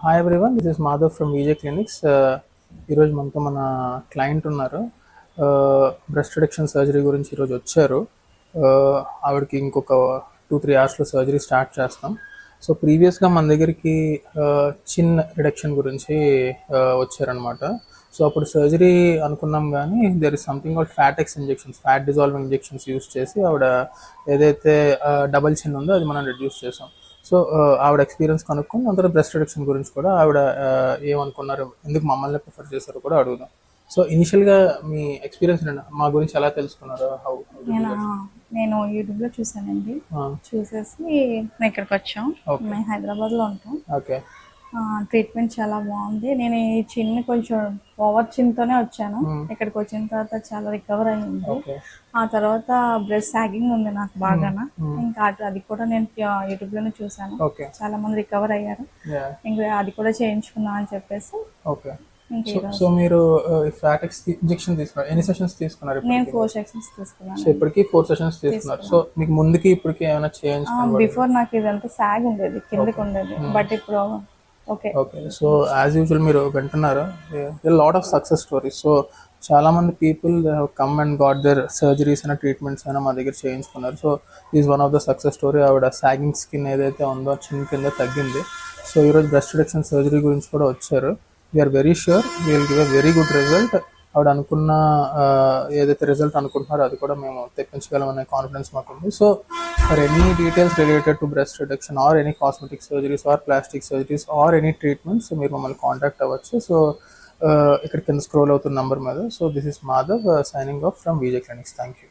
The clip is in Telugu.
Hi everyone, this is Madhav from VJ clinics. ఈరోజు మనతో మన క్లయింట్ ఉన్నారు. బ్రెస్ట్ రిడక్షన్ సర్జరీ గురించి ఈరోజు వచ్చారు. ఆవిడకి ఇంకొక 2-3 అవర్స్లో సర్జరీ స్టార్ట్ చేస్తాం. సో ప్రీవియస్గా మన దగ్గరికి చిన్ రిడక్షన్ గురించి వచ్చారనమాట. సో అప్పుడు సర్జరీ అనుకున్నాం, కానీ దేర్ ఇస్ సంథింగ్ కాల్డ్ ఫ్యాటెక్స్ injections, fat dissolving injections use చేసి ఆవిడ ఏదైతే డబల్ చిన్ ఉందో అది మనం రెడ్యూస్ చేసాం. సో ఆవిడ ఎక్స్పీరియన్స్ కనుక్కొని అందరూ బ్రెస్ట్ రిడక్షన్ గురించి కూడా ఆవిడ ఏమనుకున్నారు, ఎందుకు మమ్మల్ని ప్రిఫర్ చేశారో కూడా అడుగుదాం. సో ఇనిషియల్గా మీ ఎక్స్పీరియన్స్ మా గురించి ఎలా తెలుసుకున్నారు? నేను యూట్యూబ్లో చూసానండి. చూసేసి మేము ఇక్కడికి వచ్చాం. మేము హైదరాబాద్లో ఉంటాం. ఓకే. ట్రీట్మెంట్ చాలా బాగుంది. నేను ఈ చిన్న కొంచెం ఓవర్ చిన్తోనే వచ్చాను. ఇక్కడికి వచ్చిన తర్వాత చాలా రికవర్ అయ్యింది. ఆ తర్వాత బ్రెస్ట్ సాగింగ్ ఉంది నాకు బాగానా. ఇంకా అది కూడా నేను యూట్యూబ్ లోనే చూసాను. చాలా మంది రికవర్ అయ్యారు. ఇంకా అది కూడా చేయించుకున్నా అని చెప్పేసి. సో మీరు ఫ్యాటెక్స్ ఇంజెక్షన్ తీసుకున్నారు, ఎన్ని సెషన్స్ తీసుకున్నారు? నేను 4 సెషన్స్ తీసుకున్నాను. సో ఇప్పటికి 4 సెషన్స్ తీసుకున్నారు. సో మీకు ముందుకి ఇప్పటికి ఏమైనా చేంజ్? బిఫోర్ నాకు ఇదంతా సాగ్ ఉండేది, కిందకి ఉండేది. బట్ ఇప్పుడు ఓకే. సో యాజ్ యూజువల్ మీరు వింటున్నారు, lot of success stories. So చాలా మంది people they have come and got their surgeries అయినా ట్రీట్మెంట్స్ అయినా మా దగ్గర చేయించుకున్నారు. So is one of the success story. ఆవిడ సాగింగ్ స్కిన్ ఏదైతే ఉందో చిన్న కింద తగ్గింది. సో ఈరోజు బ్రెస్ట్ రిడక్షన్ సర్జరీ గురించి కూడా వచ్చారు. We are very sure will give a very good result. ఆవిడ అనుకున్న ఏదైతే రిజల్ట్ అనుకుంటున్నారో అది కూడా మేము తెప్పించగలమనే కాన్ఫిడెన్స్ మాకుంది. So for any details related to breast reduction or any cosmetic surgeries or plastic surgeries or any treatments మీరు మమ్మల్ని కాంటాక్ట్ అవ్వచ్చు. సో ఇక్కడ కింద స్క్రోల్ అవుతున్న నంబర్ మీద. So this is Madhav signing off from VJ clinics. Thank you.